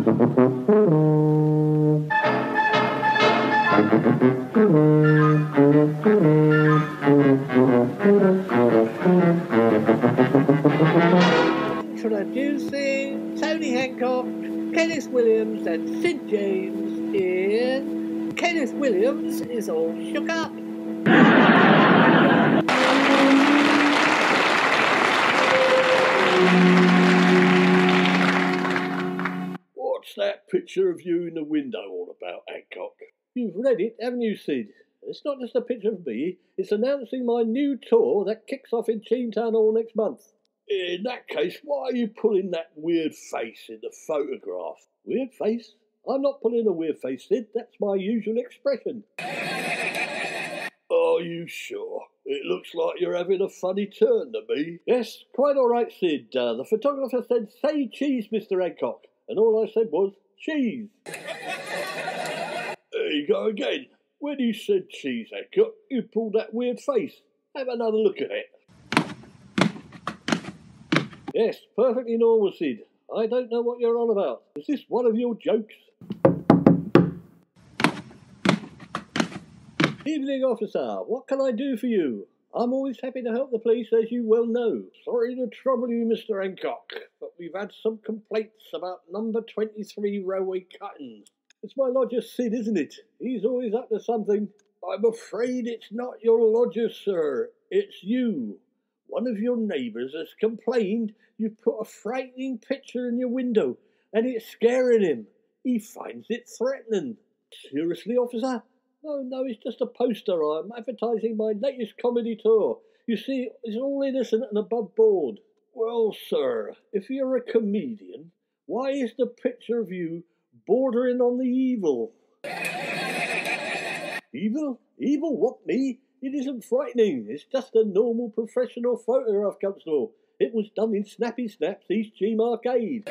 Introducing Tony Hancock, Kenneth Williams and Sid James in Kenneth Williams is All Shook Up. What's that picture of you in the window all about, Hancock? You've read it, haven't you, Sid? It's not just a picture of me, it's announcing my new tour that kicks off in Town Hall next month. In that case, why are you pulling that weird face in the photograph? Weird face? I'm not pulling a weird face, Sid. That's my usual expression. Are you sure? It looks like you're having a funny turn to me. Yes, quite all right, Sid. The photographer said, "Say cheese, Mr. Hancock." And all I said was, cheese. There you go again. When you said cheese, Hancock, you pulled that weird face. Have another look at it. Yes, perfectly normal, Sid. I don't know what you're on about. Is this one of your jokes? Evening, officer. What can I do for you? I'm always happy to help the police, as you well know. Sorry to trouble you, Mr. Hancock, but we've had some complaints about number 23 railway cuttings. It's my lodger Sid, isn't it? He's always up to something. I'm afraid it's not your lodger, sir. It's you. One of your neighbours has complained you've put a frightening picture in your window and it's scaring him. He finds it threatening. Seriously, officer? No, it's just a poster. I'm advertising my latest comedy tour. You see, it's all innocent and above board. Well, sir, if you're a comedian, why is the picture of you bordering on the evil? Evil? Evil? What, me? It isn't frightening. It's just a normal professional photograph, Constable. It was done in Snappy Snaps East Cheam Arcade.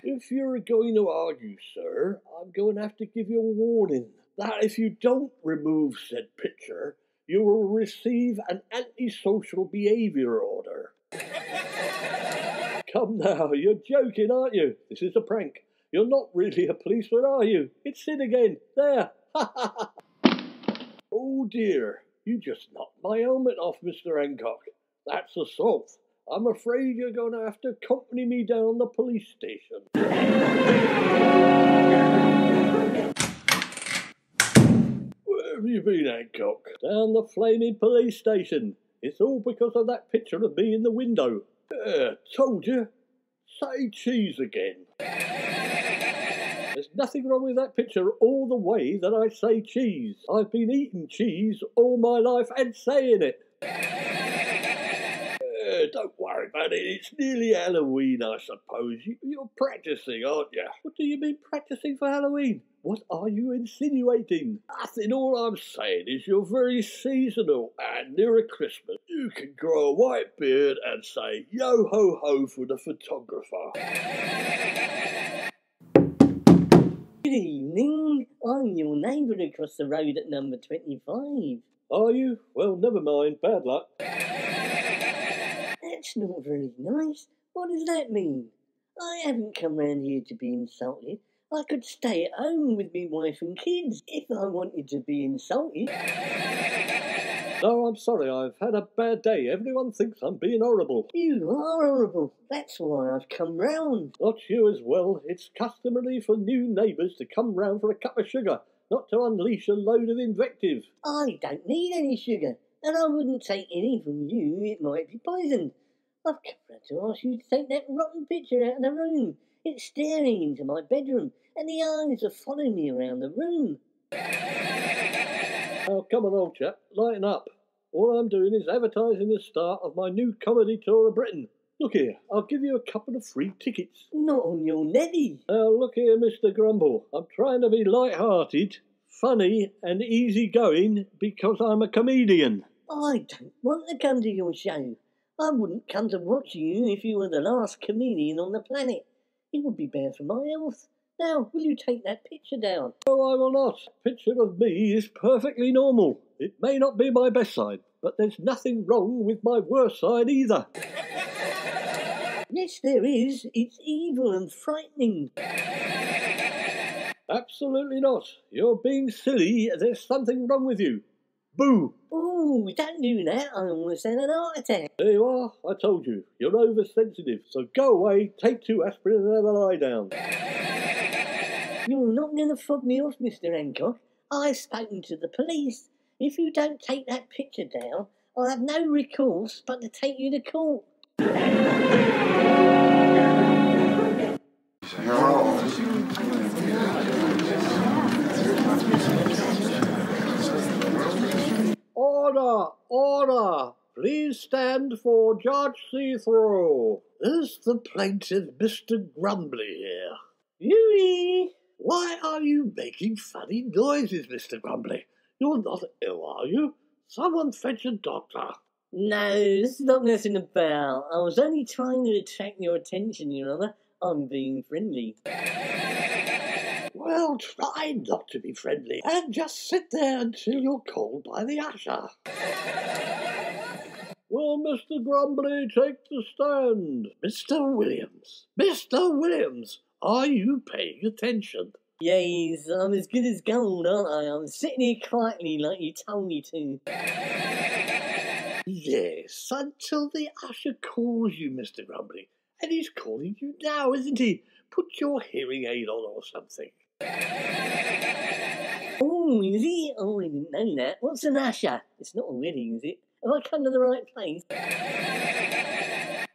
If you're going to argue, sir, I'm going to have to give you a warning that if you don't remove said picture, you will receive an antisocial behaviour order. Come now, you're joking, aren't you? This is a prank. You're not really a policeman, are you? It's Sid again. There. Oh dear, you just knocked my helmet off, Mr. Hancock. That's assault. I'm afraid you're going to have to accompany me down the police station. Where have you been, Hancock? Down the flaming police station. It's all because of that picture of me in the window. Yeah, told you. Say cheese again. There's nothing wrong with that picture all the way that I say cheese. I've been eating cheese all my life and saying it. Don't worry about it. It's nearly Halloween, I suppose. You're practising, aren't you? What do you mean practising for Halloween? What are you insinuating? Nothing. All I'm saying is you're very seasonal, and nearer Christmas you can grow a white beard and say yo ho ho for the photographer. Good evening. I'm your neighbour across the road at number 25. Are you? Well, never mind. Bad luck. That's not very nice. What does that mean? I haven't come round here to be insulted. I could stay at home with me wife and kids if I wanted to be insulted. No, I'm sorry. I've had a bad day. Everyone thinks I'm being horrible. You are horrible. That's why I've come round. Not you as well. It's customary for new neighbours to come round for a cup of sugar, not to unleash a load of invective. I don't need any sugar, and I wouldn't take any from you. It might be poisoned. I've come round to ask you to take that rotten picture out of the room. It's staring into my bedroom, and the eyes are following me around the room. Oh, come on, old chap, lighten up. All I'm doing is advertising the start of my new comedy tour of Britain. Look here, I'll give you a couple of free tickets. Not on your levy. Now, look here, Mr. Grumble. I'm trying to be light-hearted, funny and easy-going because I'm a comedian. I don't want to come to your show. I wouldn't come to watch you if you were the last comedian on the planet. It would be bad for my health. Now, will you take that picture down? No, I will not. A picture of me is perfectly normal. It may not be my best side, but there's nothing wrong with my worst side either. Yes, there is. It's evil and frightening. Absolutely not. You're being silly. There's something wrong with you. Boo! Oh, don't do that. I almost had an heart attack. There you are. I told you. You're oversensitive. So go away, take 2 aspirin and have a lie down. You're not going to fob me off, Mr. Hancock. I've spoken to the police. If you don't take that picture down, I'll have no recourse but to take you to court. Order! Order! Please stand for Judge See-Through. Is the plaintiff Mr. Grumbly here? Yui! Why are you making funny noises, Mr. Grumbly? You're not ill, are you? Someone fetch a doctor. No, this is not messing about. I was only trying to attract your attention, Your Honour. I'm being friendly. Well, try not to be friendly and just sit there until you're called by the usher. Will Mr. Grumbly take the stand? Mr. Williams! Mr. Williams! Are you paying attention? Yes, I'm as good as gold, aren't I? I'm sitting here quietly like you told me to. Yes, until the usher calls you, Mr. Grumbly. And he's calling you now, isn't he? Put your hearing aid on or something. Oh, is he? Oh, I didn't know that. What's an usher? It's not a wedding, is it? Have I come to the right place?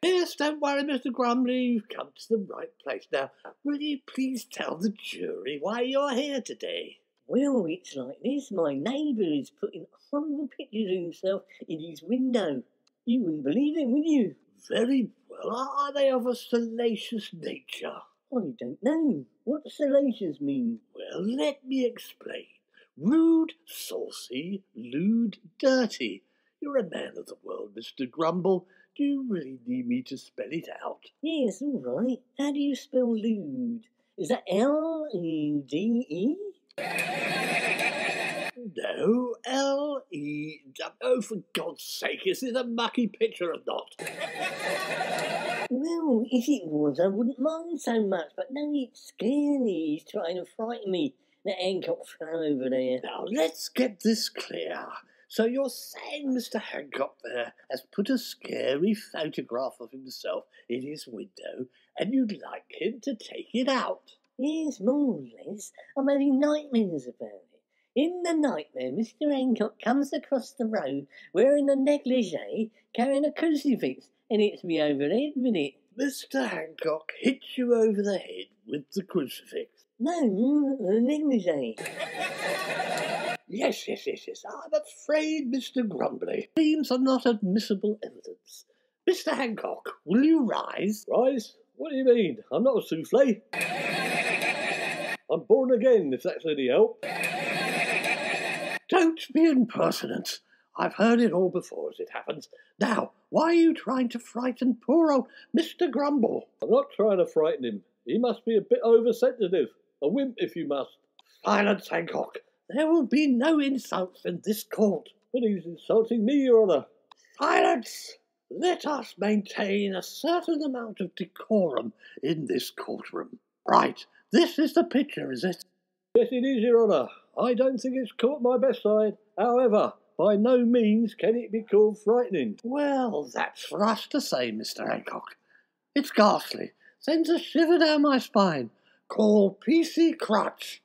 Yes, don't worry, Mr. Grumbly. You've come to the right place. Now, will you please tell the jury why you're here today? Well, it's like this. My neighbour is putting horrible pictures of himself in his window. You wouldn't believe it, would you? Very well. Are they of a salacious nature? I don't know. What does salacious mean? Well, let me explain. Rude, saucy, lewd, dirty. You're a man of the world, Mr. Grumble. Do you really need me to spell it out? Yes, all right. How do you spell lewd? Is that L-U-D-E? No, L-E... Oh, for God's sake, is it a mucky picture or not? Well, if it was, I wouldn't mind so much, but no, it's scary. He's trying to frighten me. That Hancock fellow over there. Now, let's get this clear. So you're saying Mr. Hancock there has put a scary photograph of himself in his window, and you'd like him to take it out? Yes, more or less. I'm having nightmares about it. In the nightmare, Mr. Hancock comes across the road wearing a negligee, carrying a crucifix, and hits me over the head with it. Mr. Hancock hits you over the head with the crucifix? No, the negligee. Yes. I'm afraid, Mr. Grumbly, claims are not admissible evidence. Mr. Hancock, will you rise? Rise? What do you mean? I'm not a souffle. I'm born again, if that's any help. Don't be impertinent. I've heard it all before as it happens. Now, why are you trying to frighten poor old Mr. Grumble? I'm not trying to frighten him. He must be a bit oversensitive. A wimp, if you must. Silence, Hancock. There will be no insults in this court. But he's insulting me, Your Honour. Silence! Let us maintain a certain amount of decorum in this courtroom. Right, this is the picture, is it? Yes, it is, Your Honour. I don't think it's caught my best side. However, by no means can it be called frightening. Well, that's for us to say, Mr. Hancock. It's ghastly. Sends a shiver down my spine. Call P.C. Crutch.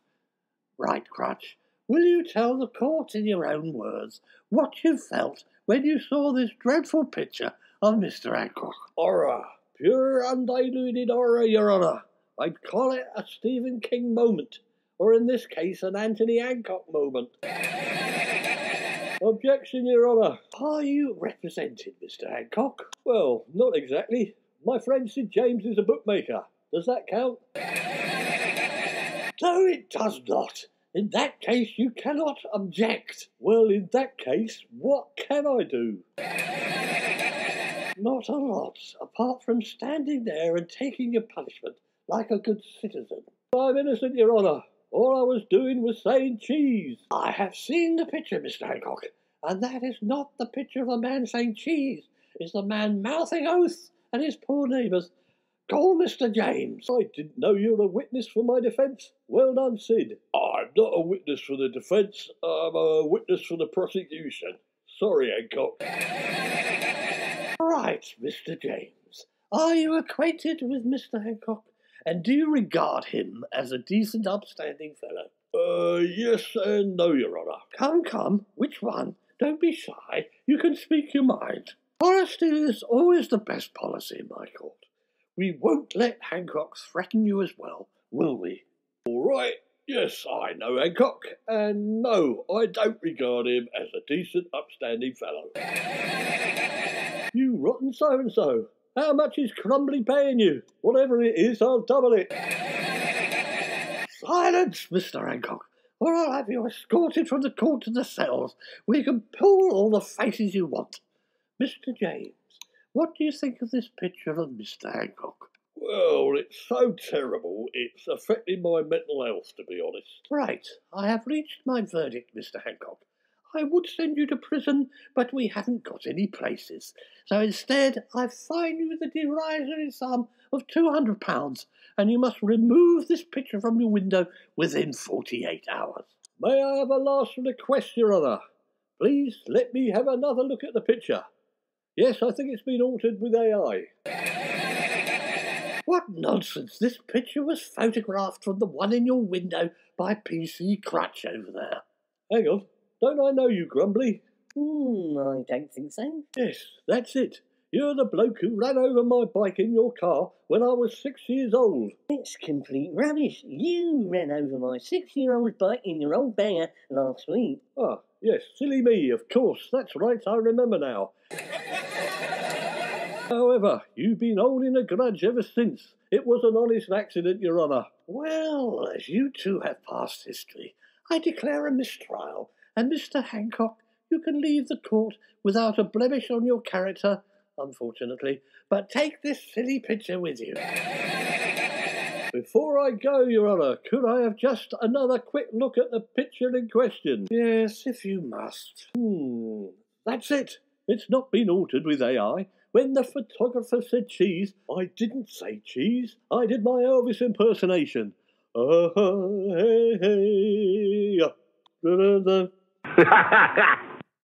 Right, Crutch. Will you tell the court in your own words what you felt when you saw this dreadful picture of Mr. Hancock? Horror. Pure undiluted horror, Your Honour. I'd call it a Stephen King moment, or in this case, an Anthony Hancock moment. Objection, Your Honour. Are you represented, Mr. Hancock? Well, not exactly. My friend Sid James is a bookmaker. Does that count? No, it does not. In that case, you cannot object. Well, in that case, what can I do? Not a lot, apart from standing there and taking your punishment like a good citizen. I'm innocent, Your Honour. All I was doing was saying cheese. I have seen the picture, Mr. Hancock, and that is not the picture of a man saying cheese. It's the man mouthing oaths at his poor neighbours Call Mr. James. I didn't know you were a witness for my defence. Well done, Sid. I'm not a witness for the defence. I'm a witness for the prosecution. Sorry, Hancock. Right, Mr. James. Are you acquainted with Mr. Hancock? And do you regard him as a decent, upstanding fellow? Yes and no, Your Honour. Come, which one? Don't be shy. You can speak your mind. Honesty is always the best policy in my court. We won't let Hancock threaten you as well, will we? All right. Yes, I know Hancock. And no, I don't regard him as a decent, upstanding fellow. You rotten so-and-so. How much is Crumbly paying you? Whatever it is, I'll double it. Silence, Mr. Hancock, or I'll have you escorted from the court to the cells, where you can pull all the faces you want. Mr. James, what do you think of this picture of Mr. Hancock? Well, it's so terrible, it's affecting my mental health, to be honest. Right, I have reached my verdict, Mr. Hancock. I would send you to prison, but we haven't got any places. So instead, I fine you with a derisory sum of £200, and you must remove this picture from your window within 48 hours. May I have a last request, Your Honour? Please let me have another look at the picture. Yes, I think it's been altered with AI. What nonsense! This picture was photographed from the one in your window by PC Crutch over there. Hang on. Don't I know you, Grumbly? I don't think so. Yes, that's it. You're the bloke who ran over my bike in your car when I was 6 years old. It's complete rubbish. You ran over my 6-year-old bike in your old banger last week. Ah, yes, silly me, of course. That's right, I remember now. However, you've been holding a grudge ever since. It was an honest accident, Your Honour. Well, as you two have past history, I declare a mistrial, and Mr. Hancock, you can leave the court without a blemish on your character, unfortunately, but take this silly picture with you. Before I go, Your Honour, could I have just another quick look at the picture in question? Yes, if you must. That's it. It's not been altered with AI. When the photographer said cheese, I didn't say cheese. I did my Elvis impersonation. Hey, hey, da, da, da.